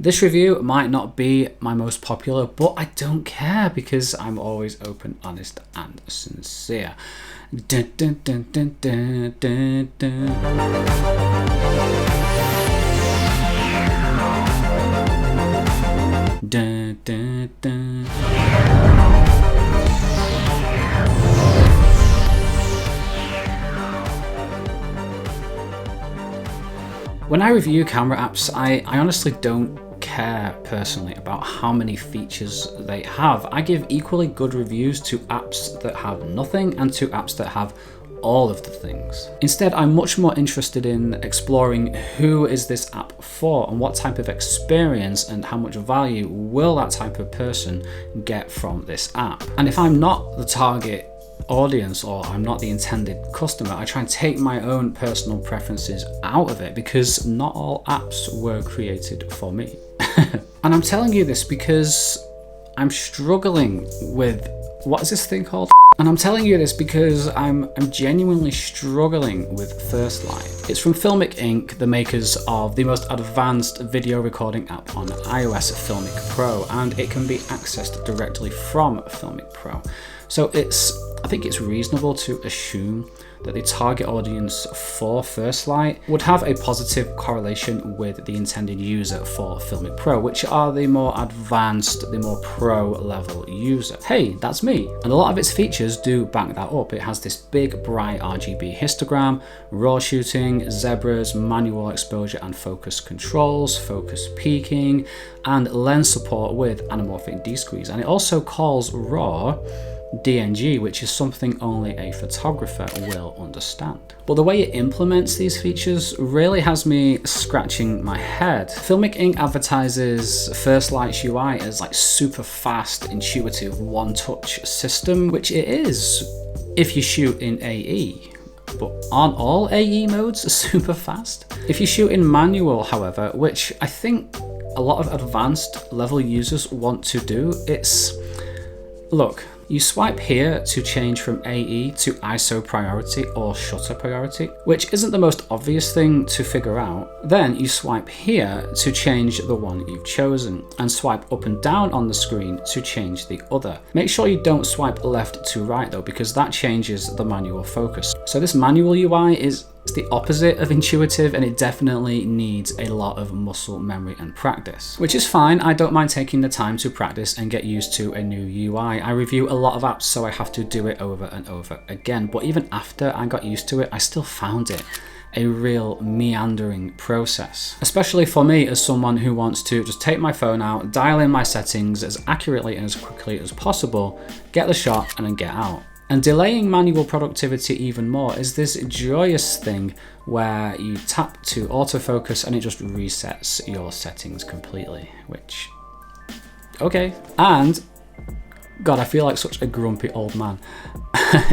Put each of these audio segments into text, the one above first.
This review might not be my most popular, but I don't care because I'm always open, honest, and sincere. Dun, dun, dun, dun, dun, dun, dun. Dun, dun, dun. When I review camera apps, I honestly don't care personally about how many features they have. I give equally good reviews to apps that have nothing and to apps that have all of the things. Instead, I'm much more interested in exploring who is this app for and what type of experience and how much value will that type of person get from this app. And if I'm not the target audience or I'm not the intended customer, I try and take my own personal preferences out of it because not all apps were created for me. And I'm telling you this because I'm struggling with, what is this thing called? And I'm telling you this because I'm genuinely struggling with Firstlight. It's from Filmic Inc, the makers of the most advanced video recording app on iOS, Filmic Pro, and it can be accessed directly from Filmic Pro. So I think it's reasonable to assume that the target audience for Firstlight would have a positive correlation with the intended user for Filmic Pro, which are the more advanced, the more pro level user. Hey, that's me. And a lot of its features do back that up. It has this big bright RGB histogram, raw shooting, zebras, manual exposure and focus controls, focus peaking, and lens support with anamorphic desqueeze. And it also calls raw DNG, which is something only a photographer will understand. But the way it implements these features really has me scratching my head. Filmic Inc advertises Firstlight's UI as like super fast, intuitive, one-touch system, which it is if you shoot in AE. But aren't all AE modes super fast? If you shoot in manual, however, which I think a lot of advanced level users want to do, look, you swipe here to change from AE to ISO priority or shutter priority, which isn't the most obvious thing to figure out. Then you swipe here to change the one you've chosen, and swipe up and down on the screen to change the other. Make sure you don't swipe left to right though, because that changes the manual focus. So this manual UI is the opposite of intuitive, and it definitely needs a lot of muscle memory and practice, which is fine. I don't mind taking the time to practice and get used to a new UI. I review a lot of apps, so I have to do it over and over again. But even after I got used to it, I still found it a real meandering process, especially for me as someone who wants to just take my phone out, dial in my settings as accurately and as quickly as possible, get the shot and then get out. And delaying manual productivity even more is this joyous thing where you tap to autofocus and it just resets your settings completely, which, okay. And God, I feel like such a grumpy old man.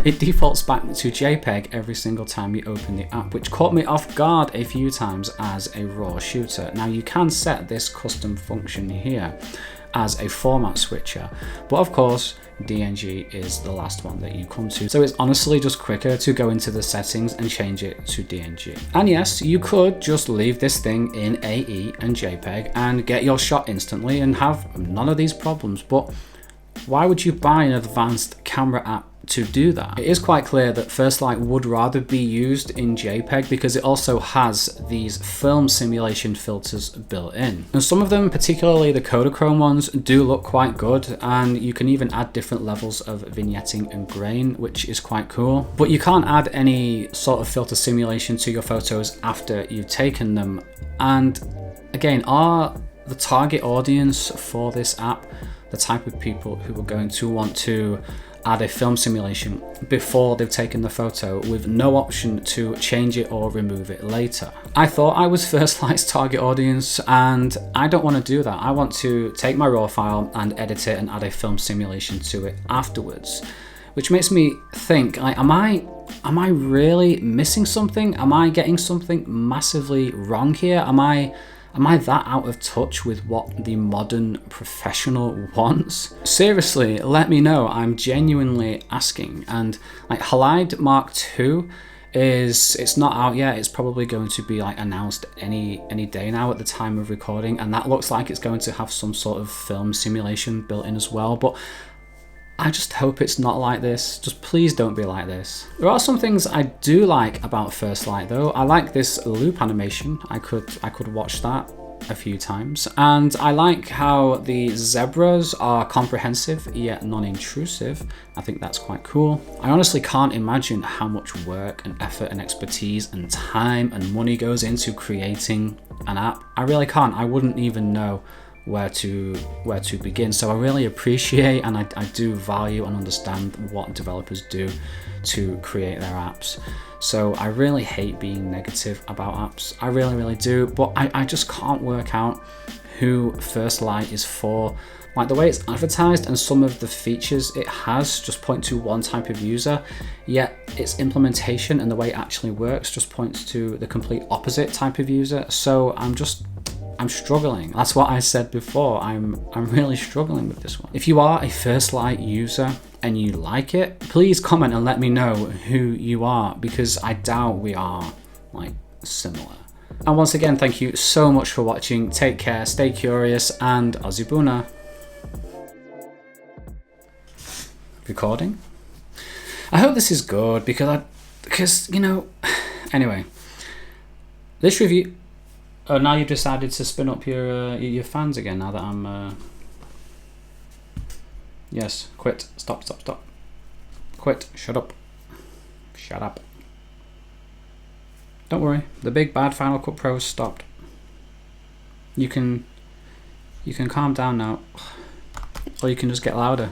It defaults back to JPEG every single time you open the app, which caught me off guard a few times as a RAW shooter. Now you can set this custom function here as a format switcher, but of course DNG is the last one that you come to. So it's honestly just quicker to go into the settings and change it to DNG. And yes, you could just leave this thing in AE and JPEG and get your shot instantly and have none of these problems, but why would you buy an advanced camera app to do that? It is quite clear that Firstlight would rather be used in JPEG because it also has these film simulation filters built in. And some of them, particularly the Kodachrome ones, do look quite good, and you can even add different levels of vignetting and grain, which is quite cool. But you can't add any sort of filter simulation to your photos after you've taken them. And again, are the target audience for this app the type of people who are going to want to add a film simulation before they've taken the photo with no option to change it or remove it later? I thought I was Firstlight's target audience, and I don't want to do that. I want to take my RAW file and edit it and add a film simulation to it afterwards, which makes me think, like, am I really missing something? Am I getting something massively wrong here? Am I that out of touch with what the modern professional wants? Seriously, let me know. I'm genuinely asking. And like Halide Mark II it's not out yet. It's probably going to be like announced any day now at the time of recording, and that looks like it's going to have some sort of film simulation built in as well. But I just hope it's not like this. Just please don't be like this. There are some things I do like about Firstlight though. I like this loop animation. I could watch that a few times, and I like how the zebras are comprehensive yet non-intrusive. I think that's quite cool. I honestly can't imagine how much work and effort and expertise and time and money goes into creating an app. I really can't. I wouldn't even know where to begin. So I really appreciate and I do value and understand what developers do to create their apps. So I really hate being negative about apps. I really do, but I just can't work out who Firstlight is for. Like the way it's advertised and some of the features it has just point to one type of user, yet its implementation and the way it actually works just points to the complete opposite type of user. So I'm struggling. That's what I said before. I'm really struggling with this one. If you are a Firstlight user and you like it, please comment and let me know who you are, because I doubt we are like similar. And once again, thank you so much for watching. Take care, stay curious, and Azibuna. Recording. I hope this is good because you know, anyway, this review. Oh, now you've decided to spin up your fans again. Now that I'm, yes, quit, stop, quit, shut up. Don't worry, the big bad Final Cut Pro stopped. You can calm down now, or you can just get louder.